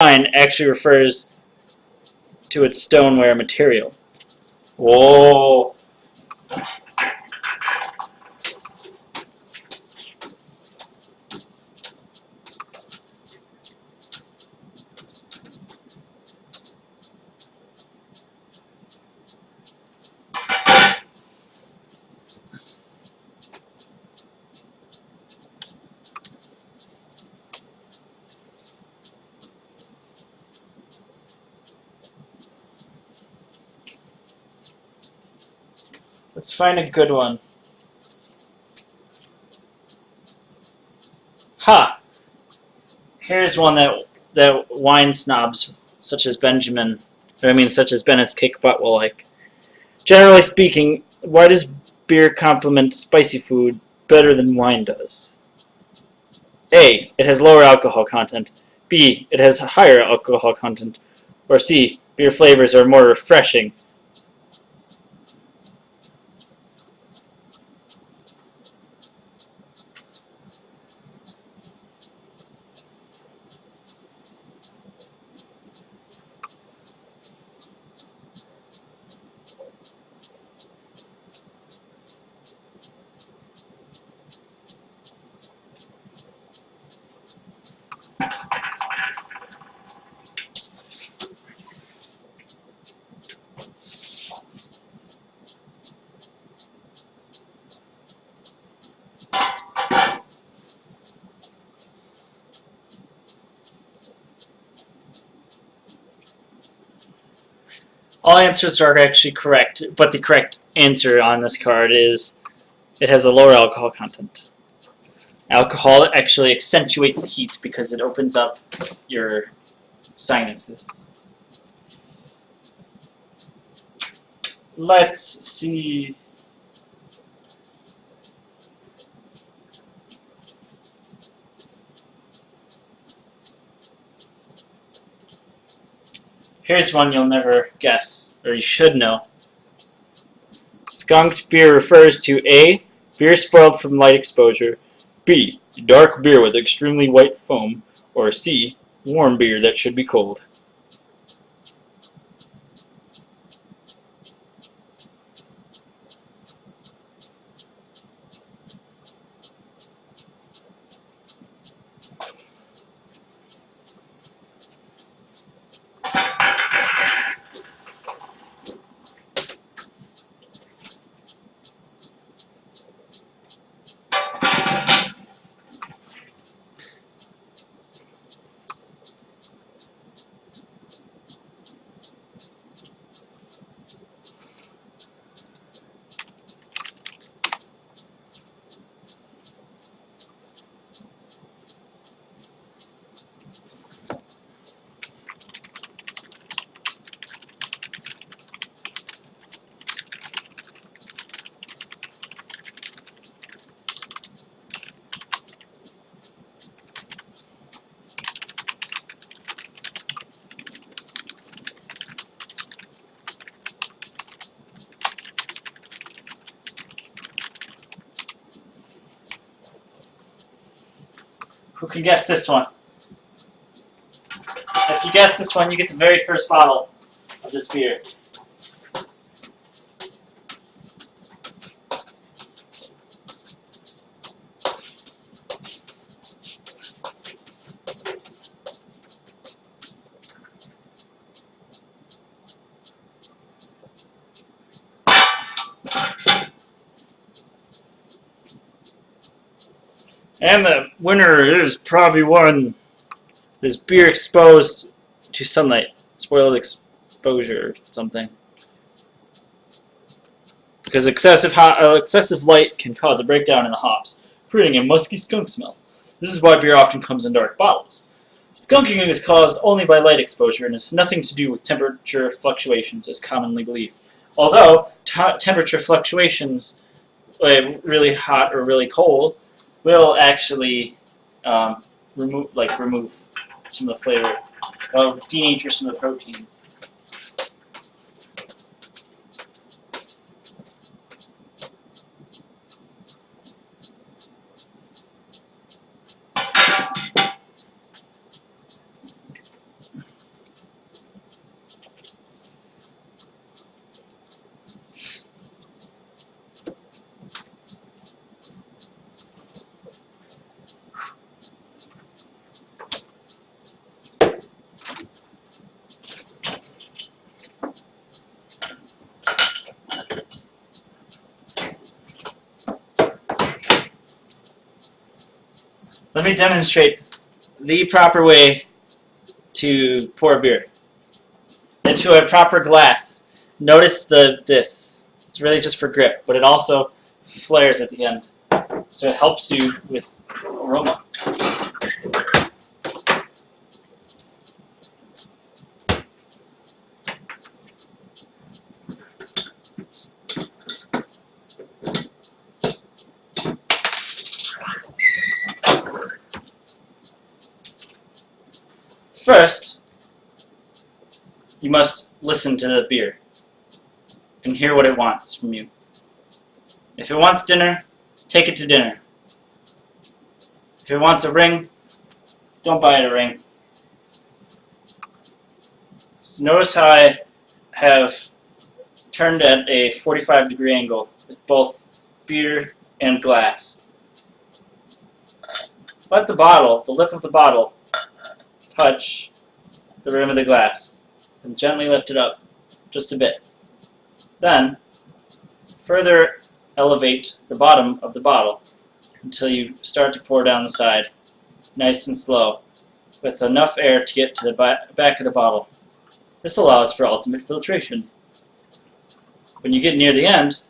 wine actually refers to its stoneware material. Whoa. Let's find a good one. Ha! Here's one that wine snobs such as such as Bennett's Kick Butt will like. Generally speaking, why does beer complement spicy food better than wine does? A. It has lower alcohol content. B. It has higher alcohol content. Or C. Beer flavors are more refreshing. All answers are actually correct, but the correct answer on this card is it has a lower alcohol content. Alcohol actually accentuates the heat because it opens up your sinuses. Let's see. Here's one you'll never guess, or you should know. Skunked beer refers to A. Beer spoiled from light exposure, B. Dark beer with extremely white foam, or C. Warm beer that should be cold. Who can guess this one? If you guess this one, you get the very first bottle of this beer. And the winner is probably one this beer exposed to sunlight, spoiled exposure or something. Because excessive light can cause a breakdown in the hops, creating a musky skunk smell. This is why beer often comes in dark bottles. Skunking is caused only by light exposure and has nothing to do with temperature fluctuations as commonly believed. Although temperature fluctuations, really hot or really cold, will actually remove some of the flavor, denature some of the proteins. Let me demonstrate the proper way to pour beer into a proper glass. Notice this. It's really just for grip, but it also flares at the end, so it helps you with aroma. First, you must listen to the beer and hear what it wants from you. If it wants dinner, take it to dinner. If it wants a ring, don't buy it a ring. So notice how I have turned at a 45-degree angle with both beer and glass. Let the bottle, the lip of the bottle, touch the rim of the glass and gently lift it up just a bit. Then, further elevate the bottom of the bottle until you start to pour down the side, nice and slow, with enough air to get to the back of the bottle. This allows for ultimate filtration. When you get near the end,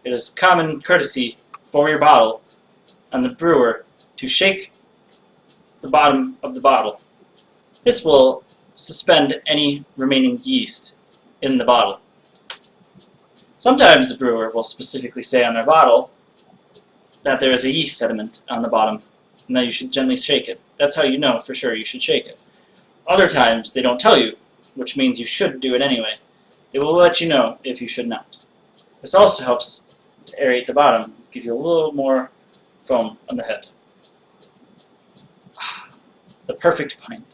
it is common courtesy for your bottle and the brewer to shake the bottom of the bottle. This will suspend any remaining yeast in the bottle. Sometimes the brewer will specifically say on their bottle that there is a yeast sediment on the bottom and that you should gently shake it. That's how you know for sure you should shake it. Other times they don't tell you, which means you should do it anyway. They will let you know if you should not. This also helps to aerate the bottom, give you a little more foam on the head. The perfect pint.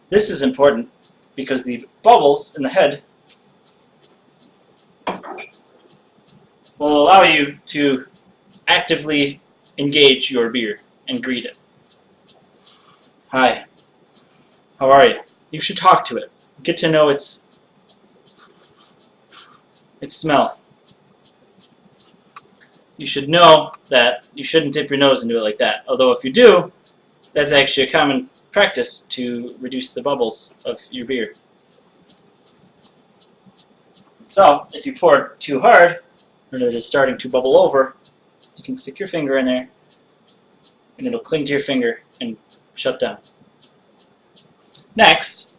This is important because the bubbles in the head will allow you to actively engage your beer and greet it. Hi, how are you? You should talk to it. Get to know its smell. You should know that you shouldn't dip your nose into it like that. Although if you do, that's actually a common practice to reduce the bubbles of your beer. So, if you pour it too hard, or it is starting to bubble over, you can stick your finger in there, and it'll cling to your finger and shut down. Next,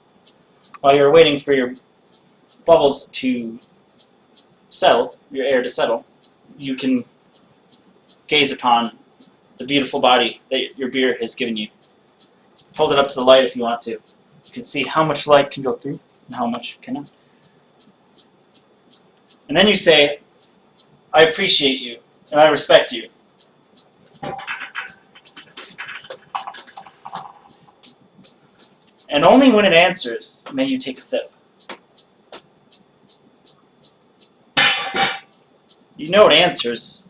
while you're waiting for your bubbles to settle, your air to settle, you can gaze upon the beautiful body that your beer has given you. Hold it up to the light if you want to. You can see how much light can go through and how much cannot. And then you say, I appreciate you and I respect you. And only when it answers may you take a sip. You know it answers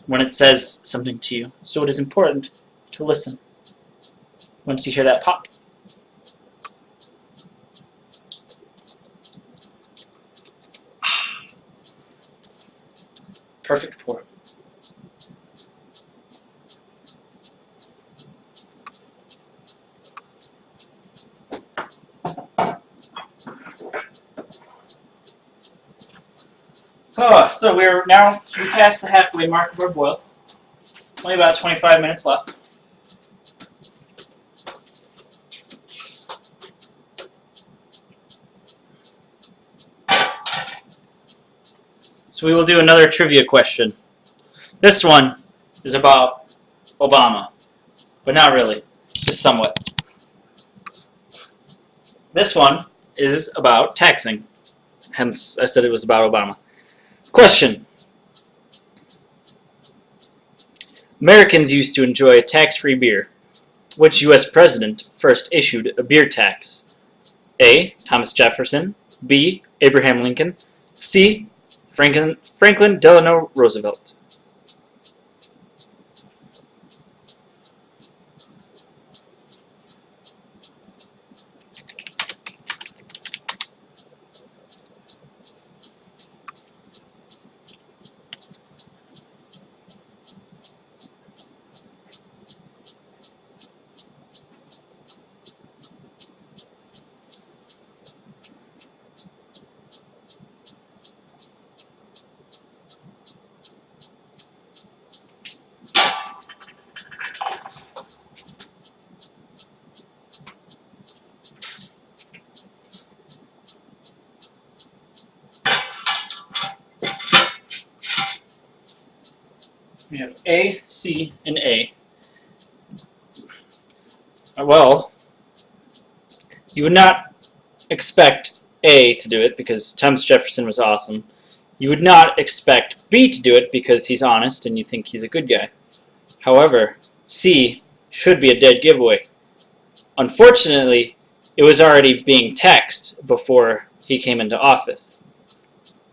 when it says something to you, so it is important to listen once you hear that pop. Perfect pour. Oh, so we passed the halfway mark of our boil. Only about 25 minutes left. So we will do another trivia question. This one is about Obama, but not really, just somewhat. This one is about taxing, hence I said it was about Obama. Question. Americans used to enjoy tax-free beer. Which U.S. president first issued a beer tax? A. Thomas Jefferson. B. Abraham Lincoln. C. Franklin Delano Roosevelt. We have A, C, and A. Well, you would not expect A to do it because Thomas Jefferson was awesome. You would not expect B to do it because he's honest and you think he's a good guy. However, C should be a dead giveaway. Unfortunately, it was already being taxed before he came into office.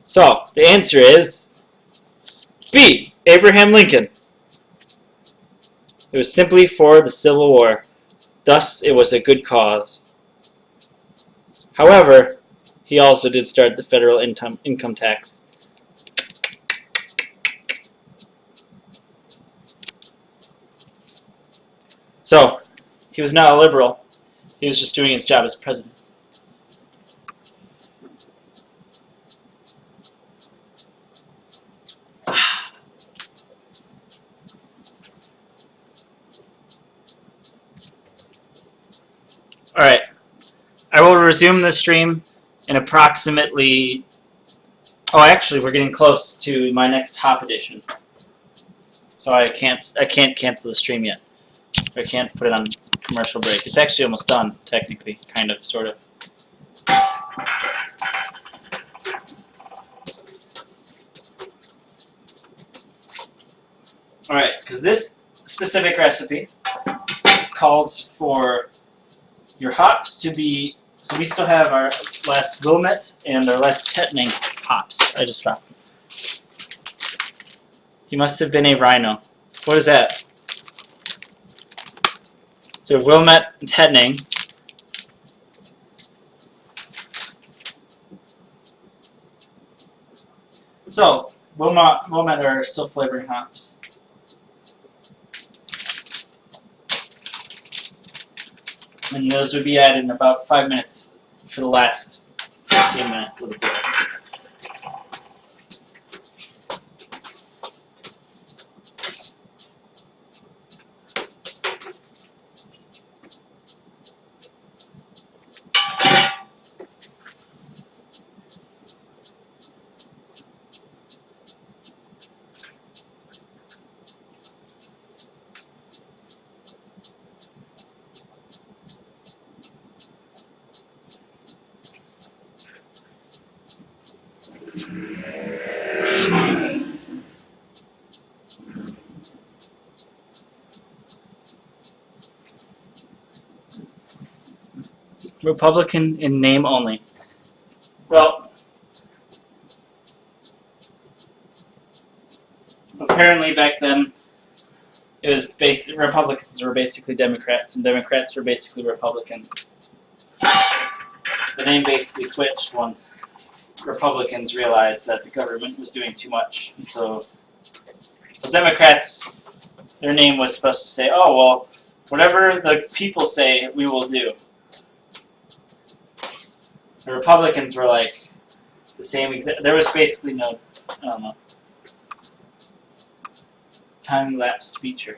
So, the answer is B, Abraham Lincoln. It was simply for the Civil War. Thus, it was a good cause. However, he also did start the federal income tax. So, he was not a liberal. He was just doing his job as president. Alright, I will resume the stream in approximately... Oh, actually, we're getting close to my next Hop edition. So I can't cancel the stream yet. I can't put it on commercial break. It's actually almost done, technically, kind of, sort of. Alright, because this specific recipe calls for your hops to be... So we still have our last Wilmette and our last Tetning hops. I just dropped them. He must have been a rhino. What is that? So we have Wilmette and Tetning. So, Wilmette are still flavoring hops. And those would be added in about 5 minutes for the last 15 minutes of the boil. Republican in name only. Well, apparently back then, it was Republicans were basically Democrats, and Democrats were basically Republicans. The name basically switched once Republicans realized that the government was doing too much. And so the Democrats, their name was supposed to say, oh, well, whatever the people say, we will do. The Republicans were like the same exact. There was basically no, I don't know, time-lapse feature.